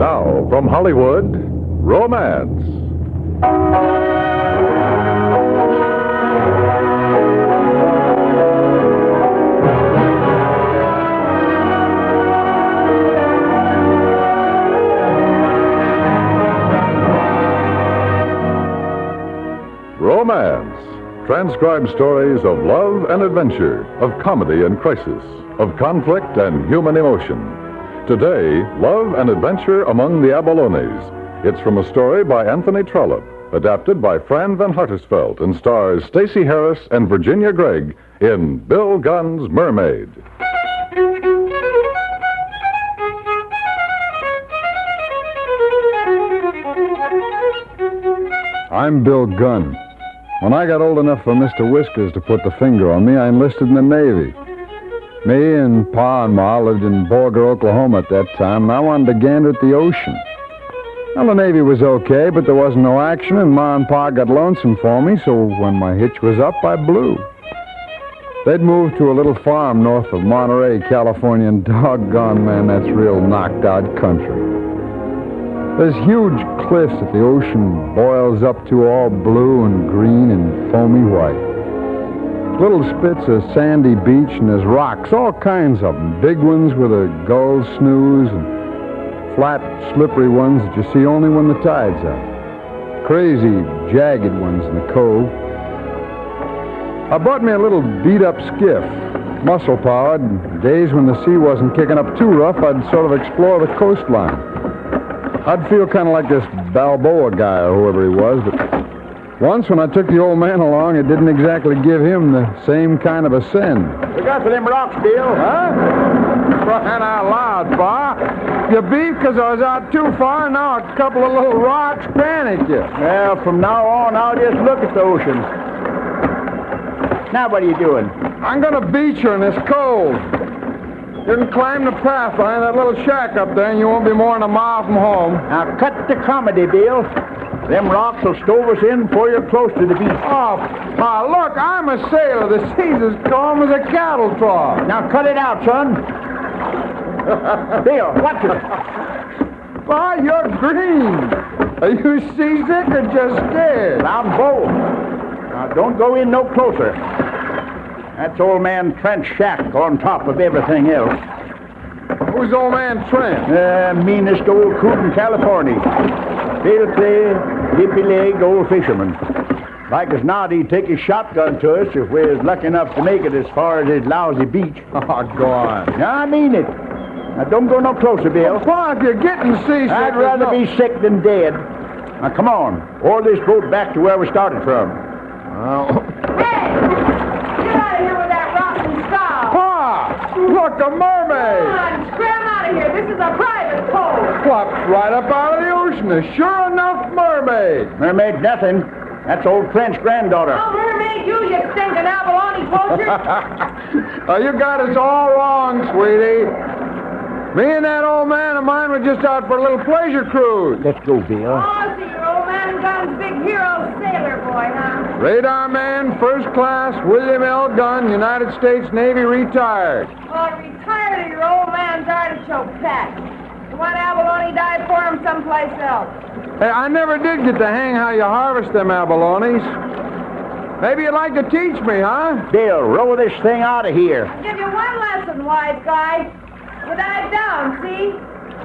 Now, from Hollywood, Romance. Romance. Transcribed stories of love and adventure, of comedy and crisis, of conflict and human emotion. Today, Love and Adventure Among the Abalones. It's from a story by Anthony Trollope, adapted by Fran Van Hartesveld, and stars Stacey Harris and Virginia Gregg in Bill Gunn's Mermaid. I'm Bill Gunn. When I got old enough for Mr. Whiskers to put the finger on me, I enlisted in the Navy. Me and Pa and Ma lived in Borger, Oklahoma at that time, and I wanted to gander at the ocean. Well, the Navy was okay, but there wasn't no action, and Ma and Pa got lonesome for me, so when my hitch was up, I blew. They'd moved to a little farm north of Monterey, California, and doggone, man, that's real knocked-out country. There's huge cliffs that the ocean boils up to, all blue and green and foamy white. Little spits of sandy beach, and there's rocks, all kinds of them. Big ones with a gull snooze, and flat, slippery ones that you see only when the tide's out. Crazy, jagged ones in the cove. I bought me a little beat-up skiff, muscle-powered. Days when the sea wasn't kicking up too rough, I'd sort of explore the coastline. I'd feel kind of like this Balboa guy or whoever he was, but once when I took the old man along, it didn't exactly give him the same kind of a send. We got for them rocks, Bill. Huh? Crying out loud, Pa. You beef because I was out too far, now a couple of little rocks panic you. Well, from now on, I'll just look at the ocean. Now what are you doing? I'm going to beach her in this cove. You can climb the path behind that little shack up there, and you won't be more than a mile from home. Now, cut the comedy, Bill. Them rocks will stove us in before you're close to the beach. Oh, Pa, look, I'm a sailor. The sea's as calm as a cattle trough. Now, cut it out, son. Bill, watch it. Pa, you're green. Are you seasick or just scared? I'm both. Now, don't go in no closer. That's old man Trent's shack on top of everything else. Who's old man Trent? Meanest old coot in California. Filthy, hippie-legged old fisherman. Like as not, he'd take his shotgun to us if we was lucky enough to make it as far as his lousy beach. Oh, go on. I mean it. Now, don't go no closer, Bill. Well, Pa, if you're getting seasick... I'd rather be sick than dead. Now, come on. Oar this boat back to where we started from. Hey! Get out of here with that rotten scow! Pa! Look, a mermaid! Come on, scram out of here. This is a private cove. Plopped right up out of the ocean. A sure enough mermaid. Mermaid nothing. That's old Trent's granddaughter. Oh, Mermaid, you stinking abalone poacher. Oh, you got us all wrong, sweetie. Me and that old man of mine were just out for a little pleasure cruise. Let's go, Bill. Oh, so your old man Gunn's big hero sailor boy, huh? Radar man, first class, William L. Gunn, United States Navy, retired. Oh, retired or your old man's artichoke patch. You want abalone, dive for him someplace else. Hey, I never did get to hang how you harvest them abalones. Maybe you'd like to teach me, huh? Bill, row this thing out of here. I'll give you one lesson, wise guy. You dive down, see?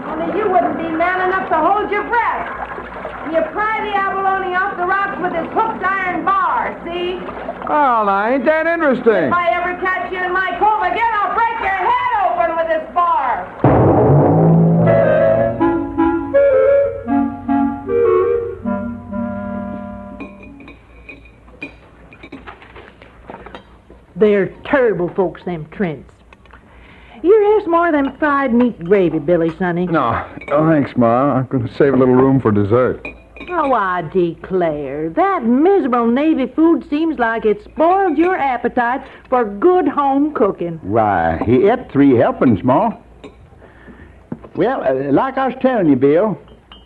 Only you wouldn't be man enough to hold your breath. You pry the abalone off the rocks with this hooked iron bar, see? Oh, now, ain't that interesting? If I ever catch you in my cove again, I'll break your head open with this bar. They're terrible folks, them Trents. You have more than fried meat gravy, Billy, sonny. No, thanks, Ma. I'm going to save a little room for dessert. Oh, I declare, that miserable Navy food seems like it spoiled your appetite for good home cooking. Why, he ate 3 helpings, Ma. Well, like I was telling you, Bill,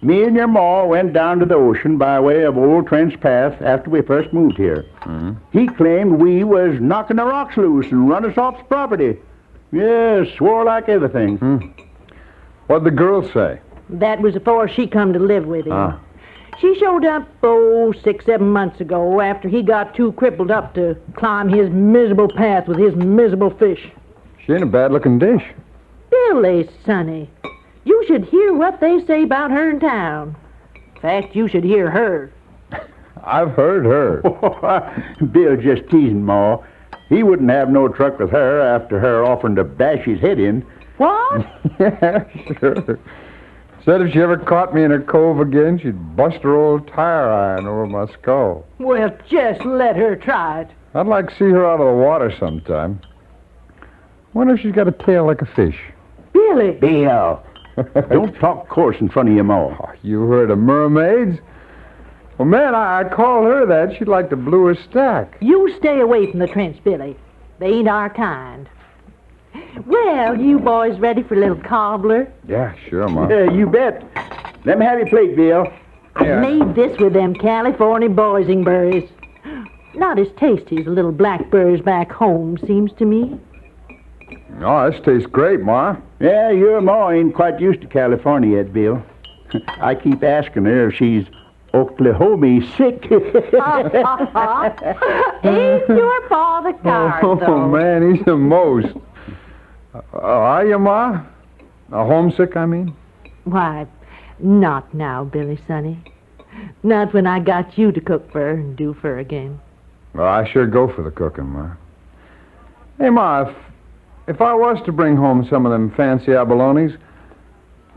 me and your Ma went down to the ocean by way of Old Trent's Path after we first moved here. Mm-hmm. He claimed we was knocking the rocks loose and run us off the property. Yes, swore like everything. What'd the girl say? That was before she come to live with him. Ah. She showed up, 6, 7 months ago after he got too crippled up to climb his miserable path with his miserable fish. She ain't a bad-looking dish. Billy, sonny, you should hear what they say about her in town. In fact, you should hear her. I've heard her. Bill's just teasing, Ma. He wouldn't have no truck with her after her offering to bash his head in. What? Yeah, sure. Said if she ever caught me in a cove again, she'd bust her old tire iron over my skull. Well, just let her try it. I'd like to see her out of the water sometime. Wonder if she's got a tail like a fish. Billy. Bill, don't talk coarse in front of your Ma. Oh, you heard of mermaids? Well, man, I called her that. She'd like the bluest stack. You stay away from the Trents, Billy. They ain't our kind. Well, you boys ready for a little cobbler? Yeah, sure, Ma. Yeah, you bet. Let me have your plate, Bill. I made this with them California boysenberries. Not as tasty as the little blackberries back home, seems to me. Oh, this tastes great, Ma. Yeah, your Ma ain't quite used to California yet, Bill. I keep asking her if she's Oklahoma sick. Ain't your pa the card, Oh, though? man, he's the most. Are you, Ma? Homesick, I mean? Why, not now, Billy, sonny. Not when I got you to cook for her and do for her again. Well, I sure go for the cooking, Ma. Hey, Ma, if I was to bring home some of them fancy abalones,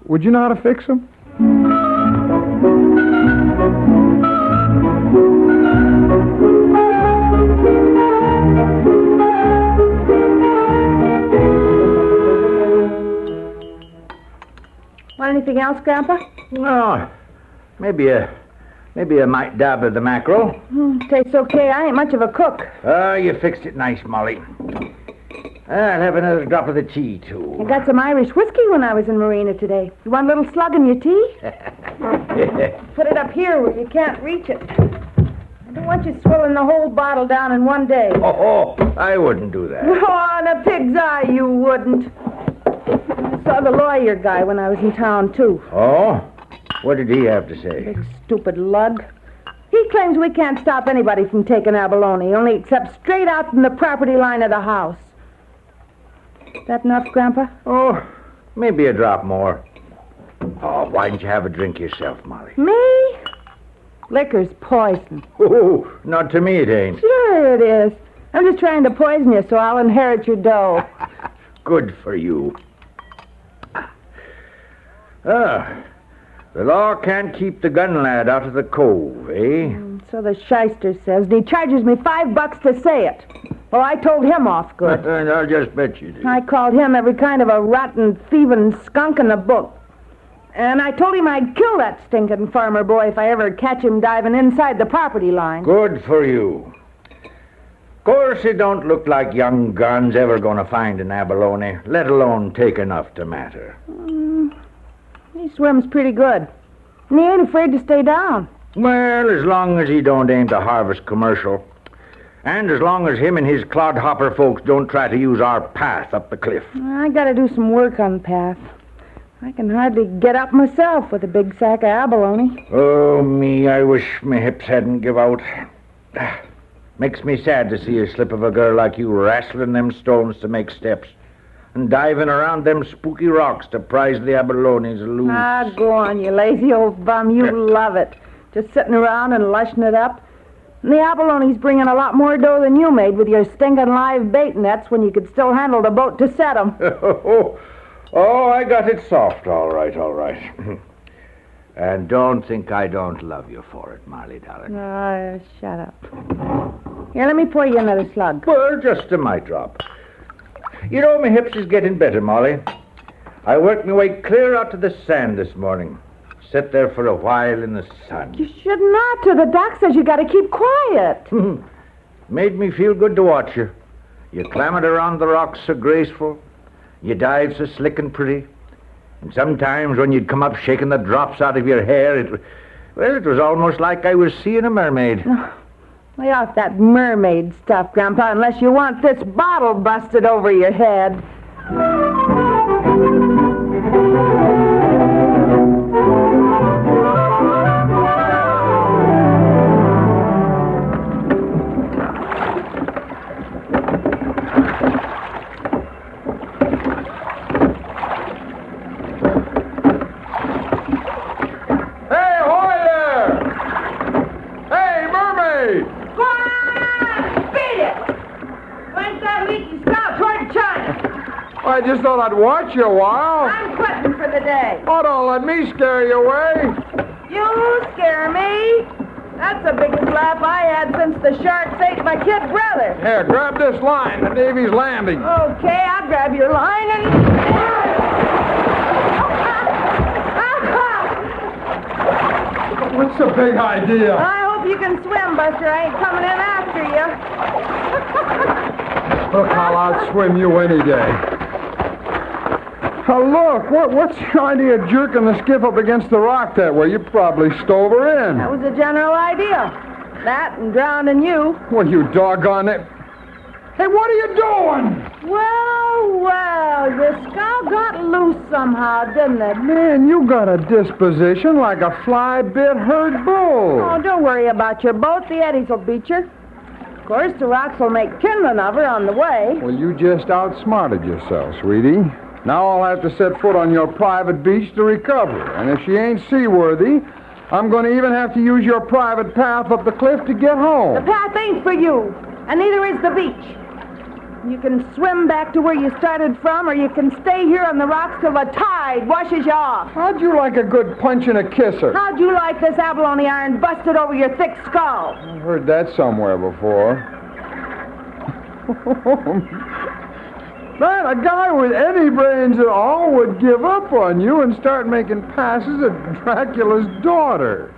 would you know how to fix them? Want anything else, Grandpa? No, maybe a mite dab of the mackerel. Tastes okay. I ain't much of a cook. You fixed it nice, Molly. I'll have another drop of the tea, too. I got some Irish whiskey when I was in Marina today. You want a little slug in your tea? Put it up here where you can't reach it. I don't want you swilling the whole bottle down in one day. Oh, I wouldn't do that. Oh, on a pig's eye, you wouldn't. I saw the lawyer guy when I was in town, too. Oh? What did he have to say? Big stupid lug. He claims we can't stop anybody from taking abalone, only except straight out from the property line of the house. Is that enough, Grandpa? Oh, maybe a drop more. Oh, why didn't you have a drink yourself, Molly? Me? Liquor's poison. Oh, not to me it ain't. Sure it is. I'm just trying to poison you so I'll inherit your dough. Good for you. The law can't keep the gun lad out of the cove, eh? So the shyster says, and he charges me $5 to say it. Well, I told him off good. And I'll just bet you did. I called him every kind of a rotten, thieving skunk in the book. And I told him I'd kill that stinking farmer boy if I ever catch him diving inside the property line. Good for you. Of course, it don't look like young Gunn's ever going to find an abalone, let alone take enough to matter. He swims pretty good. And he ain't afraid to stay down. Well, as long as he don't aim to harvest commercial. And as long as him and his clodhopper folks don't try to use our path up the cliff. I gotta do some work on the path. I can hardly get up myself with a big sack of abalone. Oh, me, I wish my hips hadn't give out. Makes me sad to see a slip of a girl like you wrestling them stones to make steps and diving around them spooky rocks to prize the abalones loose. Ah, go on, you lazy old bum. You love it. Just sitting around and lushing it up. And the abalone's bringing a lot more dough than you made with your stinking live bait nets when you could still handle the boat to set 'em. Oh, I got it soft, all right, all right. And don't think I don't love you for it, Molly, darling. Oh, shut up. Here, let me pour you another slug. Well, just a mite drop. You know, my hips is getting better, Molly. I worked my way clear out to the sand this morning. Sit there for a while in the sun. You should not. The doc says you gotta keep quiet. Made me feel good to watch you. You clambered around the rocks so graceful. You dived so slick and pretty. And sometimes when you'd come up shaking the drops out of your hair, it was almost like I was seeing a mermaid. Lay off that mermaid stuff, Grandpa, unless you want this bottle busted over your head. thought I'd watch you a while. I'm quitting for the day. Oh, don't let me scare you away. You scare me? That's the biggest laugh I had since the sharks ate my kid brother. Here, grab this line. The Navy's landing. Okay, I'll grab your line and... What's the big idea? I hope you can swim, Buster. I ain't coming in after you. Look, I'll outswim you any day. Look, what's the idea of jerking the skiff up against the rock that way? You probably stove her in. That was a general idea. That and drowning you. Well, you doggone it. Hey, what are you doing? Well, your skull got loose somehow, didn't it? Man, you got a disposition like a fly-bit herd bull. Oh, don't worry about your boat. The eddies will beat you. Of course, the rocks will make kindling of her on the way. Well, you just outsmarted yourself, sweetie. Now I'll have to set foot on your private beach to recover. And if she ain't seaworthy, I'm going to even have to use your private path up the cliff to get home. The path ain't for you, and neither is the beach. You can swim back to where you started from, or you can stay here on the rocks till the tide washes you off. How'd you like a good punch and a kisser? How'd you like this abalone iron busted over your thick skull? I've heard that somewhere before. Man, a guy with any brains at all would give up on you and start making passes at Dracula's daughter.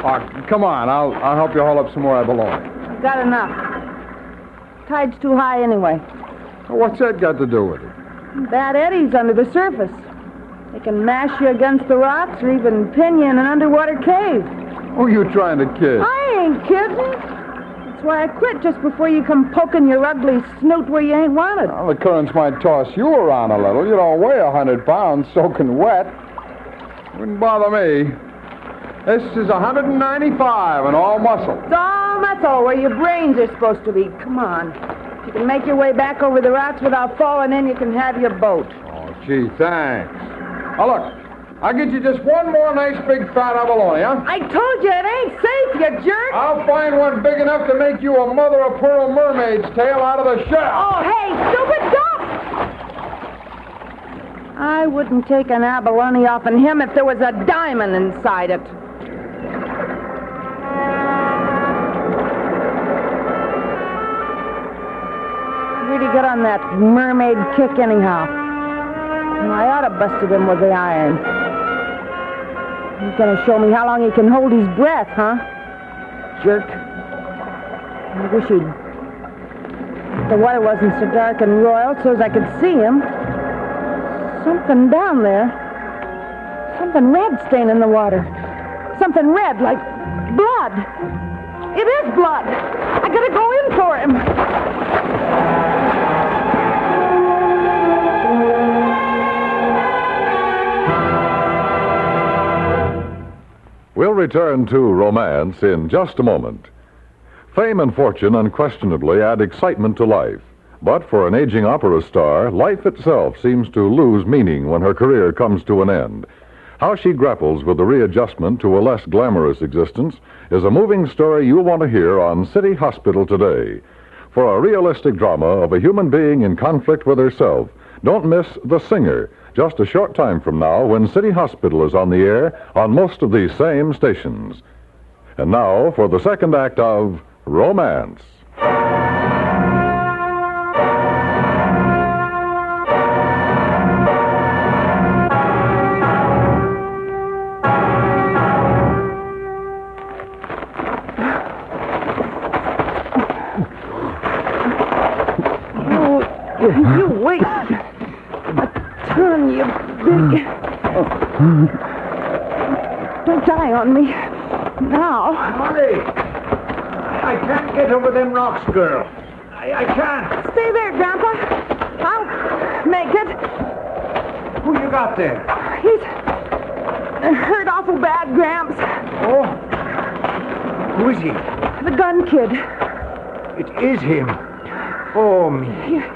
Oh, come on, I'll help you haul up some more abalone. I've got enough. Tide's too high anyway. What's that got to do with it? Bad eddies under the surface. They can mash you against the rocks or even pin you in an underwater cave. Who are you trying to kid? I ain't kidding. That's why I quit just before you come poking your ugly snoot where you ain't wanted. Well, the currents might toss you around a little. You don't weigh 100 pounds soaking wet. Wouldn't bother me. This is 195 and all muscle. That's all where your brains are supposed to be. Come on. If you can make your way back over the rocks without falling in, you can have your boat. Oh, gee, thanks. Now, look, I'll get you just one more nice big fat abalone, huh? I told you it ain't safe, you jerk. I'll find one big enough to make you a mother-of-pearl mermaid's tail out of the shell. Oh, hey, stupid dump! I wouldn't take an abalone off of him if there was a diamond inside it. Really get on that mermaid kick anyhow. I ought to busted him with the iron. He's gonna show me how long he can hold his breath, huh? Jerk. I wish the water wasn't so dark and royal so as I could see him. Something down there. Something red staining the water. Something red like blood. It is blood. I gotta go in for him. We'll return to romance in just a moment. Fame and fortune unquestionably add excitement to life. But for an aging opera star, life itself seems to lose meaning when her career comes to an end. How she grapples with the readjustment to a less glamorous existence is a moving story you'll want to hear on City Hospital Today. For a realistic drama of a human being in conflict with herself, don't miss The Singer, just a short time from now when City Hospital is on the air on most of these same stations. And now for the second act of Romance. You wait. A turn, you big... Don't die on me. Now. Molly! I can't get over them rocks, girl. I can't. Stay there, Grandpa. I'll make it. Who you got there? He's hurt awful bad, Gramps. Oh? Who is he? The Gunn kid. It is him. Oh, me. Here.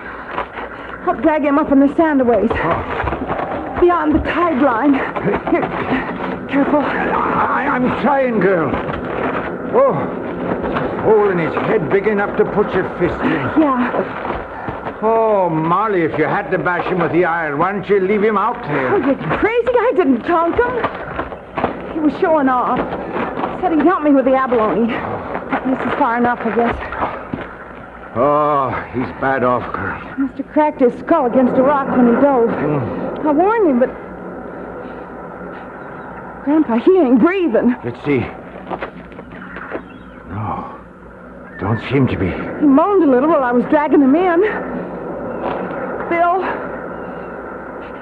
Help drag him up in the sand a ways. Beyond the tide line. Here. Careful. I'm trying, girl. Oh. Hole in his head big enough to put your fist in. Yeah. Oh, Molly, if you had to bash him with the iron, why don't you leave him out there? Oh, you're crazy. I didn't tonk him. He was showing off. Said he'd help me with the abalone. This is far enough, I guess. Oh, he's bad off, girl. Must have cracked his skull against a rock when he dove. I warned him, but... Grandpa, he ain't breathing. Let's see. No. Don't seem to be. He moaned a little while I was dragging him in. Bill.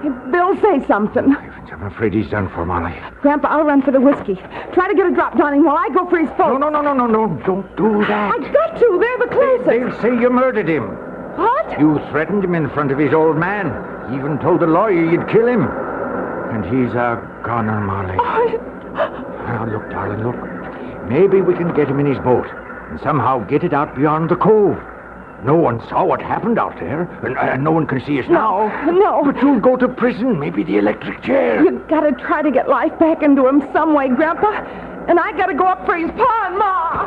Hey, Bill, say something. I'm afraid he's done for, Molly. Grandpa, I'll run for the whiskey. Try to get a drop on him while I go for his folks. No. Don't do that. I got to. They're the closest. They'll say you murdered him. What? You threatened him in front of his old man. You even told the lawyer you'd kill him. And he's a goner, Molly. Now, look, darling, look. Maybe we can get him in his boat and somehow get it out beyond the cove. No one saw what happened out there, and no one can see us now. No. But you'll go to prison, maybe the electric chair. You gotta try to get life back into him some way, Grandpa. And I gotta go up for his pa and Ma.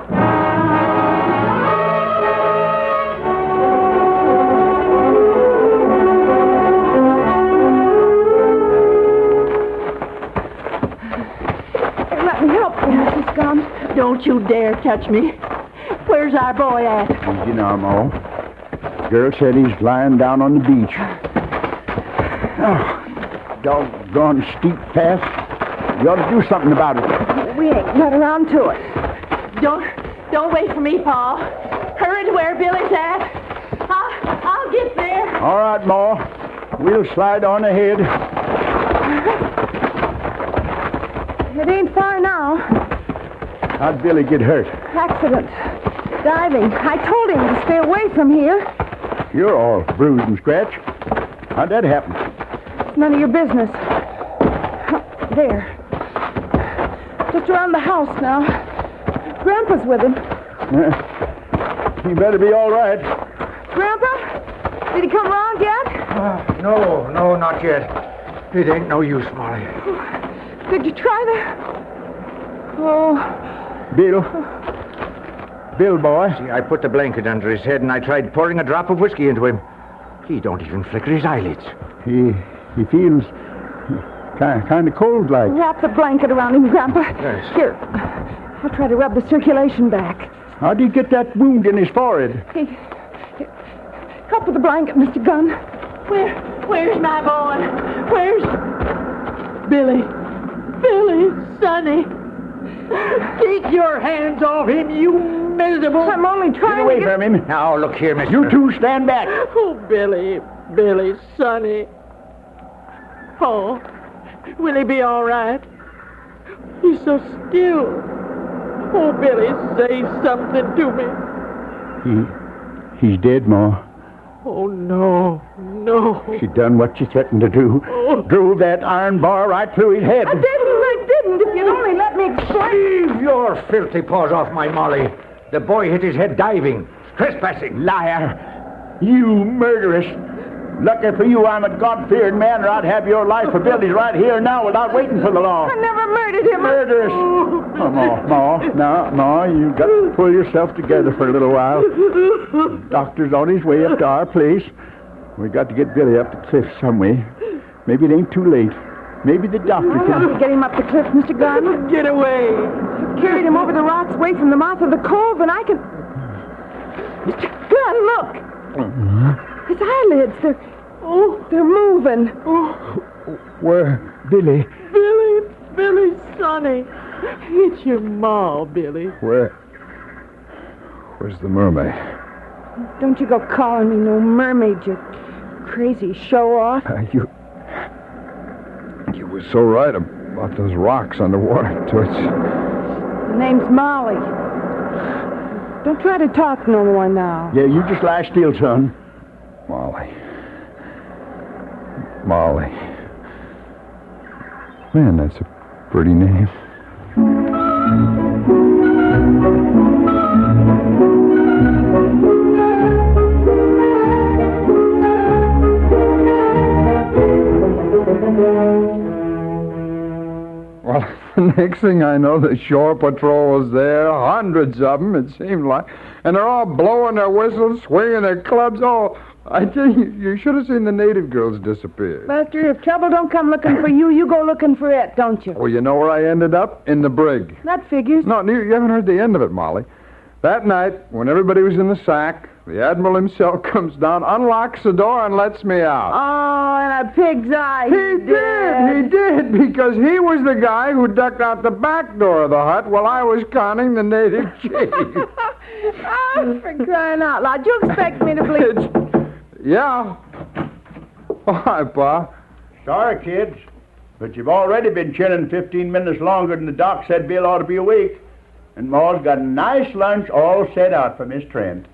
Let me help you, Mrs. Gunn. Don't you dare touch me. Where's our boy at? You know, Ma. Girl said he's lying down on the beach. Oh, doggone steep path. You ought to do something about it. We ain't got around to it. Don't wait for me, Pa. Hurry to where Billy's at. I'll get there. All right, Ma. We'll slide on ahead. It ain't far now. How'd Billy get hurt? Accident. Diving. I told him to stay away from here. You're all bruised and scratched. How'd that happen? It's none of your business. There. Just around the house now. Grandpa's with him. He better be all right. Grandpa? Did he come around yet? No, not yet. It ain't no use, Molly. Did you try that? Oh. Bill, boy. See, I put the blanket under his head and I tried pouring a drop of whiskey into him. He don't even flicker his eyelids. He feels kind of cold like. Wrap the blanket around him, Grandpa. Yes. Here. I'll try to rub the circulation back. How'd he get that wound in his forehead? Here. Help with the blanket, Mr. Gunn. Where's my boy? Where's... Billy, Sonny. Take your hands off him, you miserable... I'm only trying Get away to from him. Now, look here, mister. You two stand back. Oh, Billy, Sonny. Oh, will he be all right? He's so still. Oh, Billy, say something to me. He's dead, Ma. Oh, no. She done what she threatened to do. Oh. Drove that iron bar right through his head. I didn't. If you'd only let me explain. Leave your filthy paws off my Molly. The boy hit his head diving. Trespassing. Liar. You murderess. Lucky for you, I'm a God-fearing man, or I'd have your life for Billy's right here now without waiting for the law. I never murdered him. Murderess. Oh, Ma, you got to pull yourself together for a little while. The doctor's on his way up to our place. We got to get Billy up the cliff some way. Maybe it ain't too late. Maybe the doctor can... Get him up the cliff, Mr. Gunn. Get away. Carried him over the rocks away from the mouth of the cove, and I can... Mr. Gunn, look. His eyelids, they're moving. Where? Billy? Billy, Sonny. It's your ma, Billy. Where's the mermaid? Don't you go calling me no mermaid, you crazy show-off. You were so right about those rocks underwater, Toots. The name's Molly. Don't try to talk no more now. Yeah, you just lie still, son. Molly. Man, that's a pretty name. Well, the next thing I know, the shore patrol was there, hundreds of them, it seemed like, and they're all blowing their whistles, swinging their clubs. Oh, I tell you, you should have seen the native girls disappear. Buster, if trouble don't come looking for you, you go looking for it, don't you? Well, you know where I ended up? In the brig. That figures. No, you haven't heard the end of it, Molly. That night, when everybody was in the sack, the Admiral himself comes down, unlocks the door, and lets me out. Oh, and a pig's eye. He did, because he was the guy who ducked out the back door of the hut while I was conning the native chief. Oh, for crying out loud. You expect me to believe... Yeah. Why, Pa? Sorry, kids, but you've already been chilling 15 minutes longer than the doc said Bill ought to be awake. And Ma's got a nice lunch all set out for Miss Trent.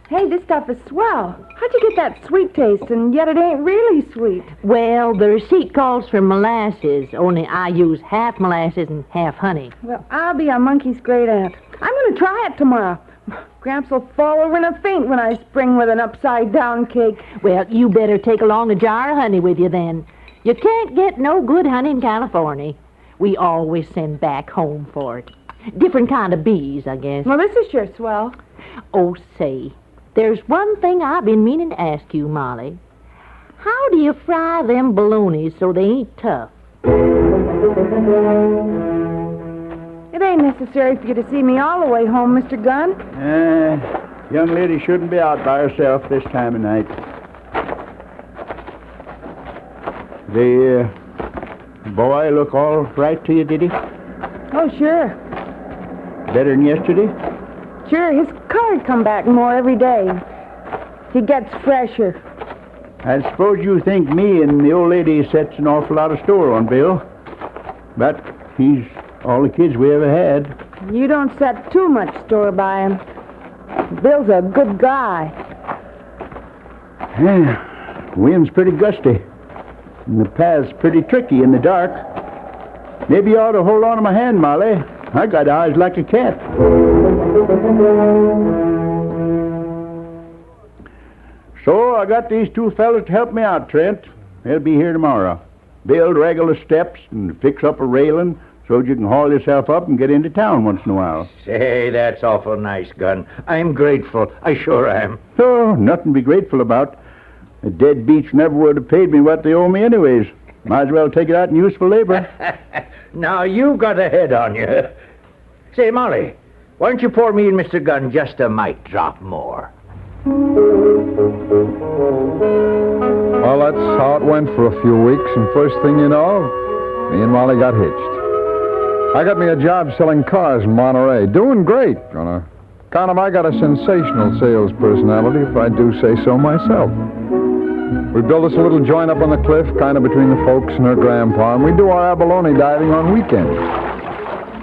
Hey, this stuff is swell. How'd you get that sweet taste, and yet it ain't really sweet? Well, the receipt calls for molasses, only I use half molasses and half honey. Well, I'll be a monkey's great aunt. I'm going to try it tomorrow. Gramps will fall over in a faint when I spring with an upside-down cake. Well, you better take along a jar of honey with you then. You can't get no good honey in California. We always send back home for it. Different kind of bees, I guess. Well, this is sure swell. Oh, say, there's one thing I've been meaning to ask you, Molly. How do you fry them bolognas so they ain't tough? It ain't necessary for you to see me all the way home, Mr. Gunn. Young lady shouldn't be out by herself this time of night. The boy look all right to you, did he? Oh, sure. Better than yesterday? Sure, his color'd come back more every day. He gets fresher. I suppose you think me and the old lady sets an awful lot of store on Bill. But he's all the kids we ever had. You don't set too much store by him. Bill's a good guy. Yeah, wind's pretty gusty. And the path's pretty tricky in the dark. Maybe you ought to hold on to my hand, Molly. I got eyes like a cat. So I got these two fellas to help me out, Trent. They'll be here tomorrow. Build regular steps and fix up a railing so you can haul yourself up and get into town once in a while. Say, that's awful nice, Gunn. I'm grateful. I sure am. Oh, nothing to be grateful about. The dead beats never would have paid me what they owe me anyways. Might as well take it out in useful labor. Now, you got a head on you. Say, Molly, why don't you pour me and Mr. Gunn just a mite drop more? Well, that's how it went for a few weeks, and first thing you know, me and Molly got hitched. I got me a job selling cars in Monterey. Doing great. On account of I got a sensational sales personality, if I do say so myself. We built us a little joint up on the cliff, kind of between the folks and her grandpa, and we do our abalone diving on weekends.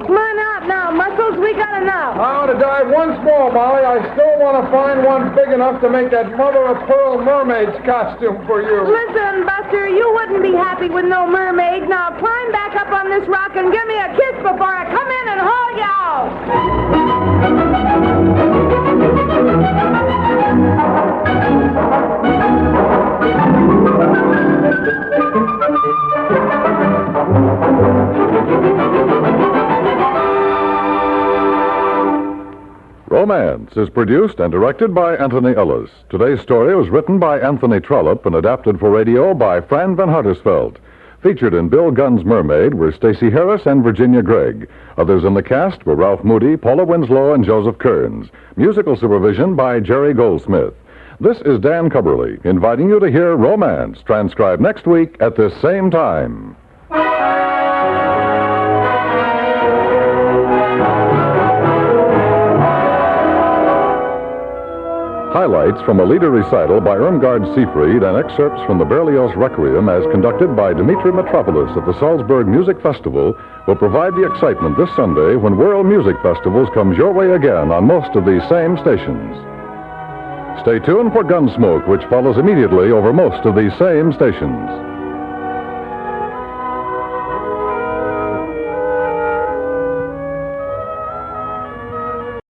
Come on out now, Muscles. We got enough. I want to dive once more, Molly. I still want to find one big enough to make that mother-of-pearl mermaid's costume for you. Listen, Buster, you wouldn't be happy with no mermaid. Now climb back up on this rock and give me a kiss before I come in and haul you out. Romance is produced and directed by Anthony Ellis. Today's story was written by Anthony Trollope and adapted for radio by Fran Van Hartersveld. Featured in Bill Gunn's Mermaid were Stacey Harris and Virginia Gregg. Others in the cast were Ralph Moody, Paula Winslow, and Joseph Kearns. Musical supervision by Jerry Goldsmith. This is Dan Cubberly, inviting you to hear Romance, transcribed next week at this same time. Highlights from a leader recital by Irmgard Seefried and excerpts from the Berlioz Requiem as conducted by Dmitri Mitropoulos at the Salzburg Music Festival will provide the excitement this Sunday when World Music Festivals comes your way again on most of these same stations. Stay tuned for Gunsmoke, which follows immediately over most of these same stations.